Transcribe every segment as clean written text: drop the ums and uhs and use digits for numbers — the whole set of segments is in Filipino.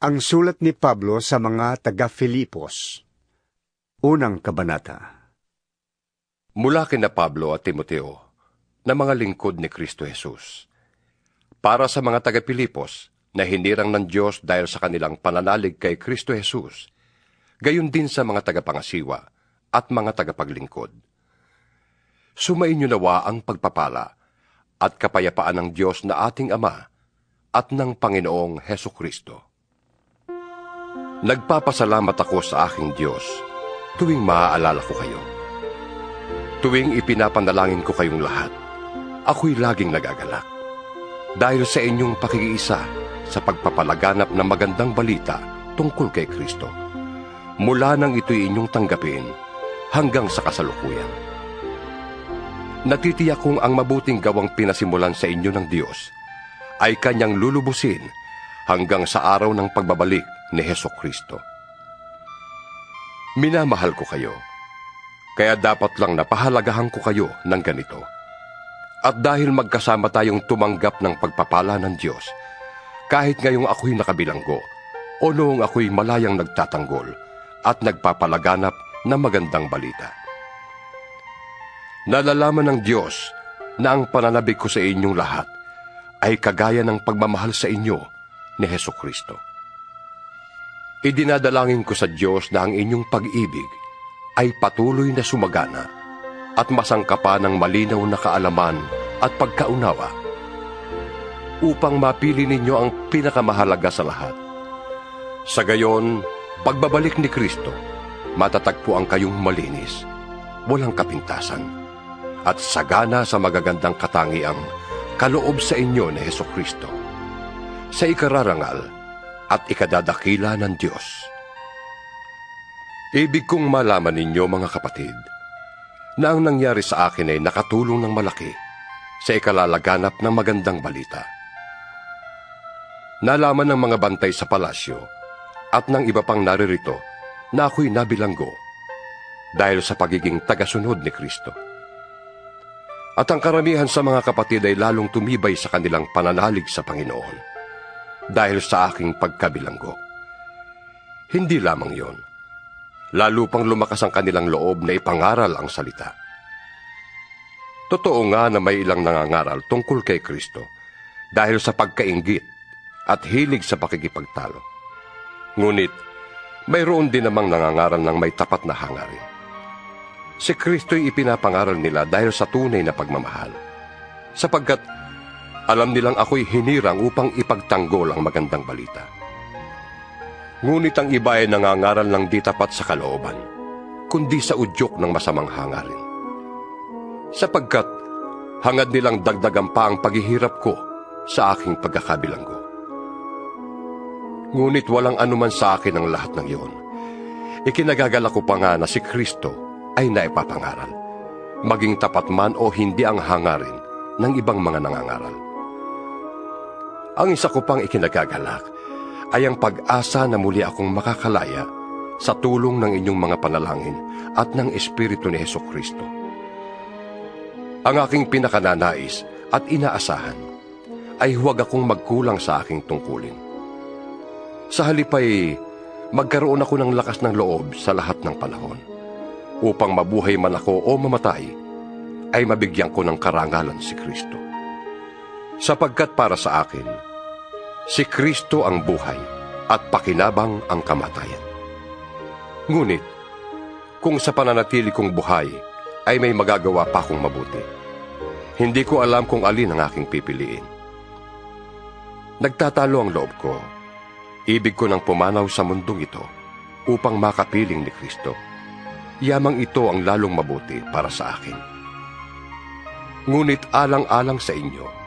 Ang sulat ni Pablo sa mga taga-Filipos. Unang kabanata. Mula kina Pablo at Timoteo, na mga lingkod ni Kristo Jesus, para sa mga taga-Filipos na hinirang ng Diyos dahil sa kanilang pananalig kay Kristo Jesus, gayon din sa mga tagapangasiwa at mga tagapaglingkod. Sumainyo nawa ang pagpapala at kapayapaan ng Diyos na ating Ama at ng Panginoong Hesukristo. Nagpapasalamat ako sa aking Diyos tuwing maaalala ko kayo. Tuwing ipinapanalangin ko kayong lahat, ako'y laging nagagalak dahil sa inyong pakikiisa sa pagpapalaganap ng magandang balita tungkol kay Kristo, mula nang ito'y inyong tanggapin hanggang sa kasalukuyan. Natitiyak kong ang mabuting gawang pinasimulan sa inyo ng Diyos ay Kanyang lulubusin hanggang sa araw ng pagbabalik ni Hesukristo. Minamahal ko kayo, kaya dapat lang napahalagahan ko kayo ng ganito. At dahil magkasama tayong tumanggap ng pagpapala ng Diyos, kahit ngayong ako'y nakabilanggo o noong ako'y malayang nagtatanggol at nagpapalaganap ng magandang balita. Nalalaman ng Diyos na ang pananabik ko sa inyong lahat ay kagaya ng pagmamahal sa inyo ni Hesukristo. Idinadalangin ko sa Diyos na ang inyong pag-ibig ay patuloy na sumagana at masangkapan ng malinaw na kaalaman at pagkaunawa upang mapili ninyo ang pinakamahalaga sa lahat. Sa gayon, pagbabalik ni Kristo, matatagpuan kayong malinis, walang kapintasan, at sagana sa magagandang katangiang kaloob sa inyo ni Hesukristo, sa ikararangal at ikadadakila ng Diyos. Ibig kong malaman ninyo, mga kapatid, na ang nangyari sa akin ay nakatulong ng malaki sa ikalalaganap ng magandang balita. Nalaman ng mga bantay sa palasyo at ng iba pang naririto na ako'y nabilanggo dahil sa pagiging tagasunod ni Kristo. At ang karamihan sa mga kapatid ay lalong tumibay sa kanilang pananalig sa Panginoon dahil sa aking pagkabilanggo. Hindi lamang yon, lalo pang lumakas ang kanilang loob na ipangaral ang salita. Totoo nga na may ilang nangangaral tungkol kay Kristo dahil sa pagkainggit at hilig sa pakikipagtalo. Ngunit, mayroon din namang nangangaral ng may tapat na hangarin. Si Kristo'y ipinapangaral nila dahil sa tunay na pagmamahal, sapagkat alam nilang ako'y hinirang upang ipagtanggol ang magandang balita. Ngunit ang iba ay nangangaral ng di tapat sa kalooban, kundi sa udyok ng masamang hangarin. Sapagkat hangad nilang dagdagan pa ang paghihirap ko sa aking pagkakabilanggo. Ngunit walang anuman sa akin ang lahat ng iyon. Ikinagagala ko pa nga na si Kristo ay naipapangaral, maging tapat man o hindi ang hangarin ng ibang mga nangangaral. Ang isa ko pang ikinagagalak ay ang pag-asa na muli akong makakalaya sa tulong ng inyong mga panalangin at ng Espiritu ni Hesukristo. Ang aking pinakananais at inaasahan ay huwag akong magkulang sa aking tungkulin. Sa halip ay magkaroon ako ng lakas ng loob sa lahat ng panahon, upang mabuhay man ako o mamatay, ay mabigyan ko ng karangalan si Kristo. Sapagkat para sa akin, si Kristo ang buhay at pakinabang ang kamatayan. Ngunit, kung sa pananatili kong buhay ay may magagawa pa akong mabuti, hindi ko alam kung alin ang aking pipiliin. Nagtatalo ang loob ko. Ibig ko nang pumanaw sa mundong ito upang makapiling ni Kristo. Yamang ito ang lalong mabuti para sa akin. Ngunit alang-alang sa inyo,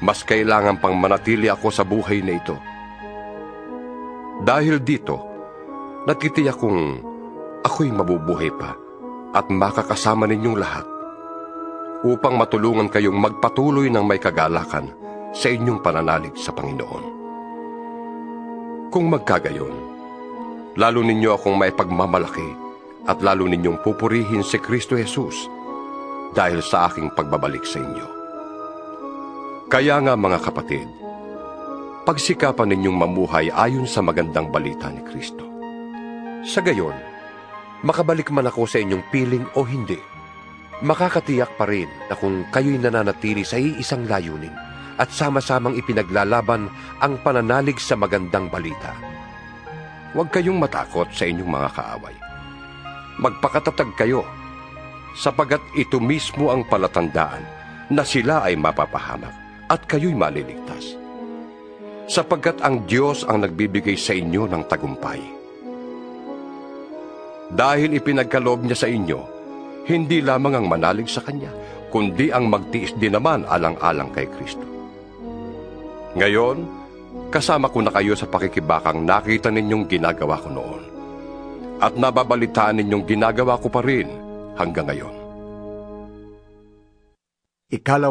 mas kailangan pang manatili ako sa buhay na ito. Dahil dito, natitiyak kong ako'y mabubuhay pa at makakasama ninyong lahat upang matulungan kayong magpatuloy ng may kagalakan sa inyong pananalig sa Panginoon. Kung magkagayon, lalo ninyo akong may pagmamalaki at lalo ninyong pupurihin si Kristo Jesus dahil sa aking pagbabalik sa inyo. Kaya nga, mga kapatid, pagsikapan ninyong mamuhay ayon sa magandang balita ni Kristo. Sa gayon, makabalik man ako sa inyong piling o hindi, makakatiyak pa rin na kung kayo'y nananatili sa iisang layunin at sama-samang ipinaglalaban ang pananalig sa magandang balita, huwag kayong matakot sa inyong mga kaaway. Magpakatatag kayo, sapagat ito mismo ang palatandaan na sila ay mapapahamak at kayo'y maliligtas. Sapagkat ang Diyos ang nagbibigay sa inyo ng tagumpay. Dahil ipinagkaloob niya sa inyo, hindi lamang ang manalig sa Kanya, kundi ang magtiis din naman alang-alang kay Kristo. Ngayon, kasama ko na kayo sa pakikibakang nakita ninyong ginagawa ko noon. At nababalitaan ninyong ginagawa ko pa rin hanggang ngayon.